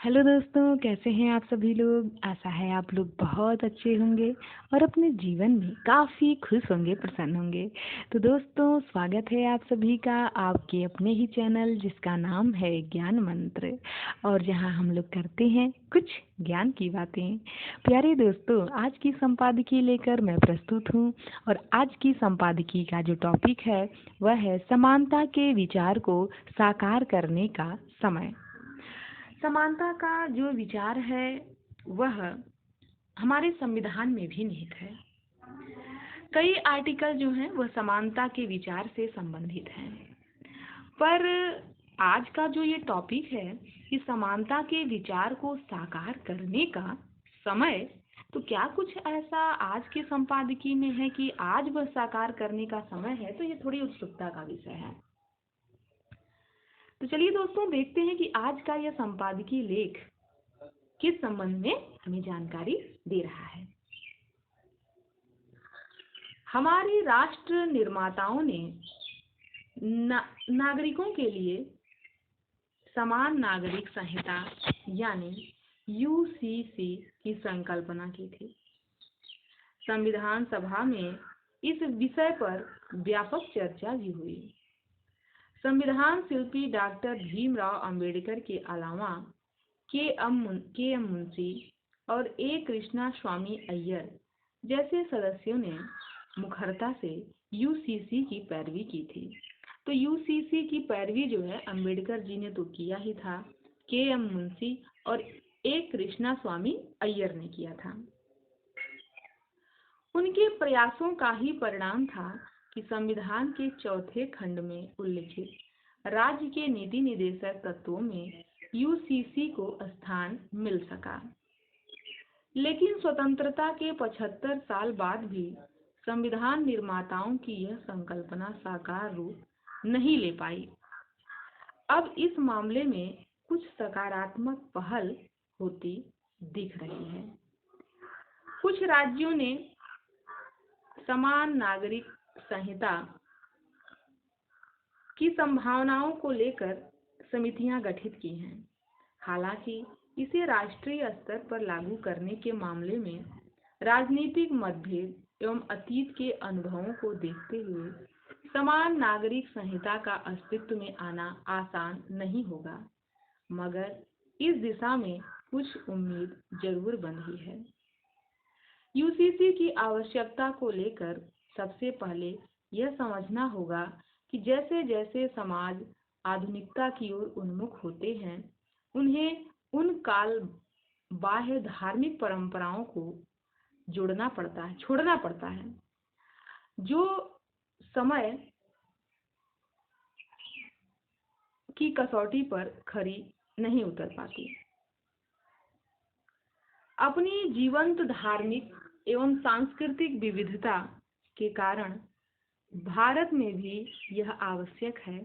Hello दोस्तों, कैसे हैं आप सभी लोग। आशा है आप लोग बहुत अच्छे होंगे और अपने जीवन में काफ़ी खुश होंगे, प्रसन्न होंगे। तो दोस्तों, स्वागत है आप सभी का आपके अपने ही चैनल जिसका नाम है ज्ञान मंत्र, और जहां हम लोग करते हैं कुछ ज्ञान की बातें। प्यारे दोस्तों, आज की संपादकीय लेकर मैं प्रस्तुत हूं, और आज की संपादकीय का जो टॉपिक है वह है समानता के विचार को साकार करने का समय। समानता का जो विचार है वह हमारे संविधान में भी निहित है। कई आर्टिकल जो हैं वह समानता के विचार से संबंधित हैं। पर आज का जो ये टॉपिक है कि समानता के विचार को साकार करने का समय, तो क्या कुछ ऐसा आज के संपादकीय में है कि आज वह साकार करने का समय है, तो ये थोड़ी उत्सुकता का विषय है। तो चलिए दोस्तों, देखते हैं कि आज का यह संपादकीय लेख किस संबंध में हमें जानकारी दे रहा है। हमारे राष्ट्र निर्माताओं ने नागरिकों के लिए समान नागरिक संहिता यानी यूसीसी की संकल्पना की थी। संविधान सभा में इस विषय पर व्यापक चर्चा भी हुई। संविधान शिल्पी डॉक्टर भीमराव अंबेडकर के अलावा के.एम. मुंशी और ए. कृष्णा स्वामी अय्यर जैसे सदस्यों ने मुखरता से यूसीसी की पैरवी की थी। तो यूसीसी की पैरवी जो है अंबेडकर जी ने तो किया ही था, के.एम. मुंशी और ए. कृष्णा स्वामी अय्यर ने किया था। उनके प्रयासों का ही परिणाम था कि संविधान के चौथे खंड में उल्लिखित राज्य के नीति निर्देशक तत्वों में यूसीसी को स्थान मिल सका। लेकिन स्वतंत्रता के 75 साल बाद भी संविधान निर्माताओं की यह संकल्पना साकार रूप नहीं ले पाई। अब इस मामले में कुछ सकारात्मक पहल होती दिख रही है। कुछ राज्यों ने समान नागरिक संहिता की संभावनाओं को लेकर समितियां गठित की हैं। हालांकि इसे राष्ट्रीय स्तर पर लागू करने के मामले में राजनीतिक मतभेद एवं अतीत के अनुभवों को देखते हुए समान नागरिक संहिता का अस्तित्व में आना आसान नहीं होगा, मगर इस दिशा में कुछ उम्मीद जरूर बंधी है। यूसीसी की आवश्यकता को लेकर सबसे पहले यह समझना होगा कि जैसे जैसे समाज आधुनिकता की ओर उन्मुख होते हैं, उन्हें उन काल बाह्य धार्मिक परंपराओं को छोड़ना पड़ता है जो समय की कसौटी पर खरी नहीं उतर पाती। अपनी जीवंत धार्मिक एवं सांस्कृतिक विविधता के कारण भारत में भी यह आवश्यक है।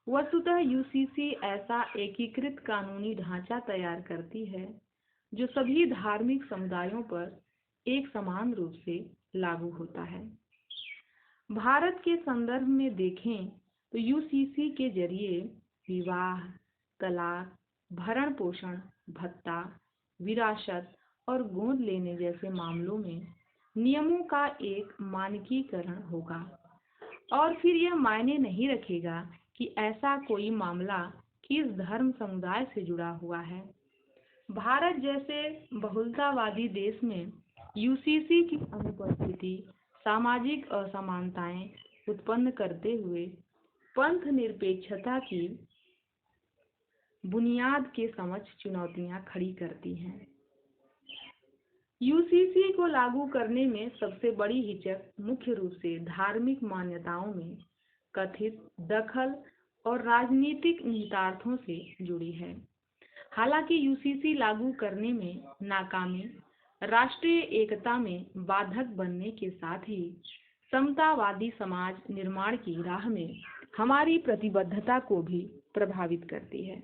वस्तुतः यूसीसी ऐसा एकीकृत कानूनी ढांचा तैयार करती है जो सभी धार्मिक समुदायों पर एक समान रूप से लागू होता है। भारत के संदर्भ में देखें तो यूसीसी के जरिए विवाह, तलाक, भरण पोषण भत्ता, विरासत और गोद लेने जैसे मामलों में नियमों का एक मानकीकरण होगा, और फिर यह मायने नहीं रखेगा कि ऐसा कोई मामला किस धर्म समुदाय से जुड़ा हुआ है। भारत जैसे बहुलतावादी देश में यूसीसी की अनुपस्थिति सामाजिक असमानताएं उत्पन्न करते हुए पंथ निरपेक्षता की बुनियाद के समक्ष चुनौतियां खड़ी करती हैं। यूसीसी को लागू करने में सबसे बड़ी हिचक मुख्य रूप से धार्मिक मान्यताओं में कथित दखल और राजनीतिक निहितार्थों से जुड़ी है। हालांकि यूसीसी लागू करने में नाकामी राष्ट्रीय एकता में बाधक बनने के साथ ही समतावादी समाज निर्माण की राह में हमारी प्रतिबद्धता को भी प्रभावित करती है।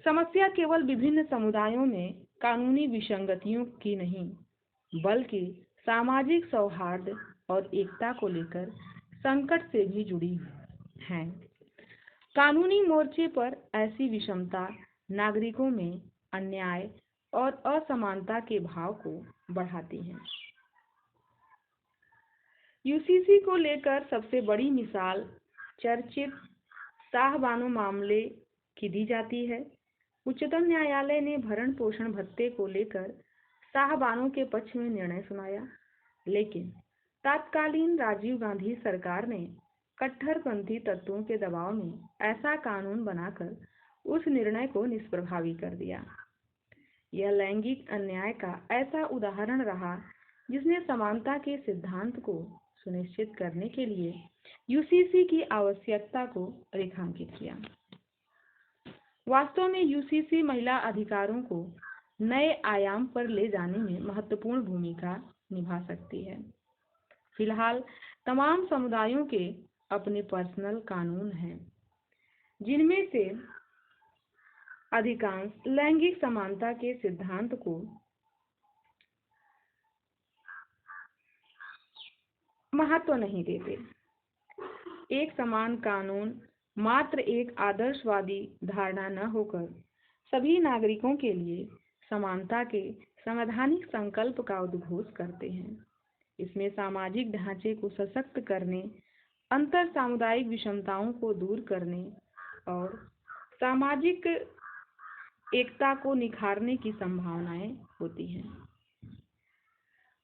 समस्या केवल विभिन्न समुदायों में कानूनी विसंगतियों की नहीं, बल्कि सामाजिक सौहार्द और एकता को लेकर संकट से भी जुड़ी है। कानूनी मोर्चे पर ऐसी विषमता नागरिकों में अन्याय और असमानता के भाव को बढ़ाती हैं। यूसीसी को लेकर सबसे बड़ी मिसाल चर्चित शाहबानो मामले की दी जाती है। उच्चतम न्यायालय ने भरण पोषण भत्ते को लेकर शाहबानो के पक्ष में निर्णय सुनाया, लेकिन तत्कालीन राजीव गांधी सरकार ने कट्टरपंथी तत्वों के दबाव में ऐसा कानून बनाकर उस निर्णय को निष्प्रभावी कर दिया। यह लैंगिक अन्याय का ऐसा उदाहरण रहा जिसने समानता के सिद्धांत को सुनिश्चित करने के लिए यूसीसी की आवश्यकता को रेखांकित किया। वास्तव में यूसीसी महिला अधिकारों को नए आयाम पर ले जाने में महत्वपूर्ण भूमिका निभा सकती है। फिलहाल तमाम समुदायों के अपने पर्सनल कानून हैं, जिनमें से अधिकांश लैंगिक समानता के सिद्धांत को महत्व नहीं देते। एक समान कानून मात्र एक आदर्शवादी धारणा न होकर सभी नागरिकों के लिए समानता के संवैधानिक संकल्प का उद्घोष करते हैं। इसमें सामाजिक ढांचे को सशक्त करने, अंतर सामुदायिक विषमताओं को दूर करने और सामाजिक एकता को निखारने की संभावनाएं होती हैं।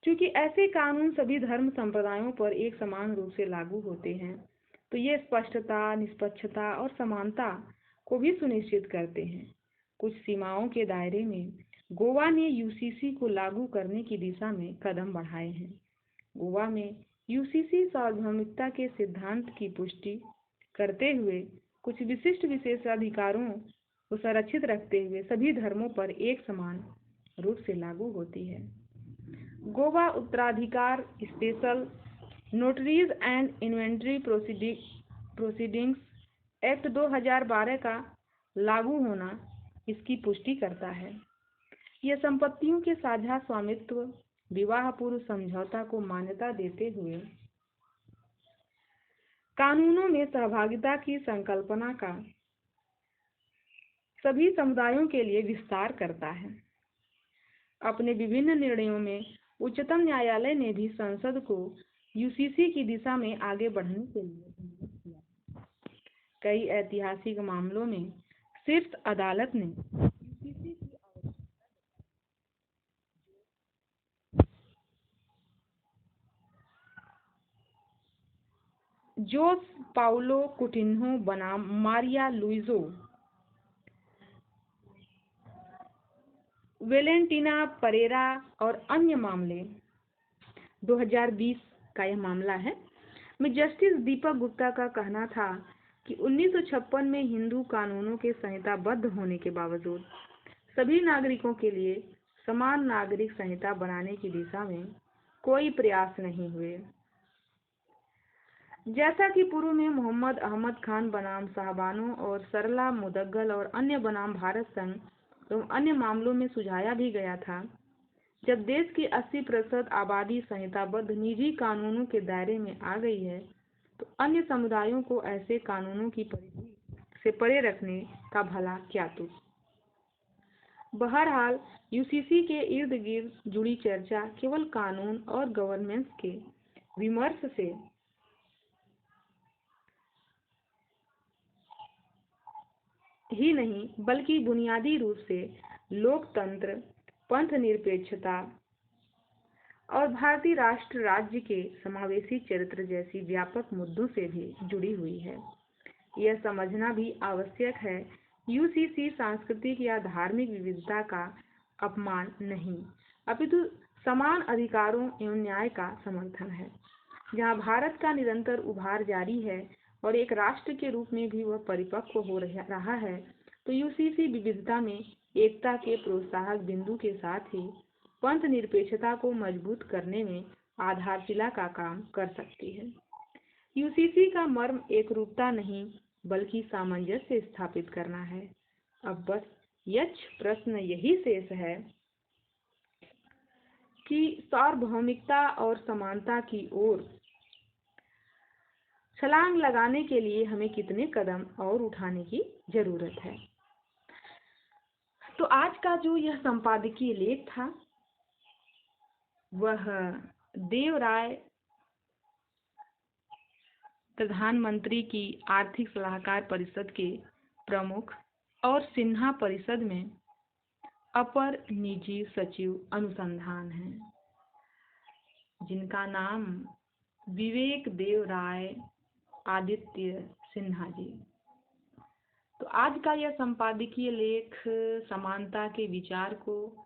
क्योंकि ऐसे कानून सभी धर्म संप्रदायों पर एक समान रूप से लागू होते हैं, तो ये स्पष्टता, निष्पक्षता और समानता को भी सुनिश्चित करते हैं। कुछ सीमाओं के दायरे में गोवा ने यूसीसी को लागू करने की दिशा में कदम बढ़ाए हैं। गोवा में यूसीसी सार्वभौमिकता के सिद्धांत की पुष्टि करते हुए कुछ विशिष्ट विशेषाधिकारों को संरक्षित रखते हुए सभी धर्मों पर एक समान रूप से लागू होती है। गोवा उत्तराधिकार special notaries and inventory proceedings act 2012 का लागू होना इसकी पुष्टि करता है। यह संपत्तियों के साझा स्वामित्व विवाह पूर्व समझौता को मान्यता देते हुए कानूनों में सहभागिता की संकल्पना का सभी समुदायों के लिए विस्तार करता है। अपने विभिन्न निर्णयों में उच्चतम न्यायालय ने भी संसद को यूसीसी की दिशा में आगे बढ़ने के लिए अनुरोध किया। कई ऐतिहासिक मामलों में शीर्ष अदालत ने यूसीसी की जोस पाउलो कुटिन्हो बनाम मारिया लुइजो वेलेंटिना परेरा और अन्य मामले 2020 का यह मामला है में जस्टिस दीपक गुप्ता का कहना था कि 1956 में हिंदू कानूनों के संहिताबद्ध होने के बावजूद सभी नागरिकों के लिए समान नागरिक संहिता बनाने की दिशा में कोई प्रयास नहीं हुए। जैसा कि पूर्व में मोहम्मद अहमद खान बनाम शाहबानो और सरला मुदगल और अन्य बनाम भारत संघ एवं अन्य मामलों में सुझाया भी गया था, जब देश की 80% आबादी संहिताबद्ध निजी कानूनों के दायरे में आ गई है, तो अन्य समुदायों को ऐसे कानूनों की परिधि से परे रखने का भला क्या तुक। बहरहाल यूसीसी के इर्द गिर्द जुड़ी चर्चा केवल कानून और गवर्नेंस के विमर्श से ही नहीं, बल्कि बुनियादी रूप से लोकतंत्र, पंथ निरपेक्षता और भारतीय राष्ट्र राज्य के समावेशी चरित्र जैसी व्यापक मुद्दों से भी जुड़ी हुई है। यह समझना भी आवश्यक है, यूसीसी सांस्कृतिक या धार्मिक विविधता का अपमान नहीं, अपितु समान अधिकारों एवं न्याय का समर्थन है। जहां भारत का निरंतर उभार जारी है और एक राष्ट्र के रूप में भी वह परिपक्व हो रहा है, तो यूसीसी विविधता में एकता के प्रोत्साहक बिंदु के साथ ही पंथ निरपेक्षता को मजबूत करने में आधारशिला का काम कर सकती है। यूसीसी का मर्म एकरूपता नहीं, बल्कि सामंजस्य स्थापित करना है। अब बस यक्ष प्रश्न यही शेष है कि सार्वभौमिकता और समानता की ओर छलांग लगाने के लिए हमें कितने कदम और उठाने की जरूरत है। तो आज का जो यह संपादकीय लेख था वह देव राय प्रधानमंत्री की आर्थिक सलाहकार परिषद के प्रमुख और सिन्हा परिषद में अपर निजी सचिव अनुसंधान हैं, जिनका नाम विवेक देव राय आदित्य सिन्हा जी। तो आज का यह संपादकीय लेख समानता के विचार को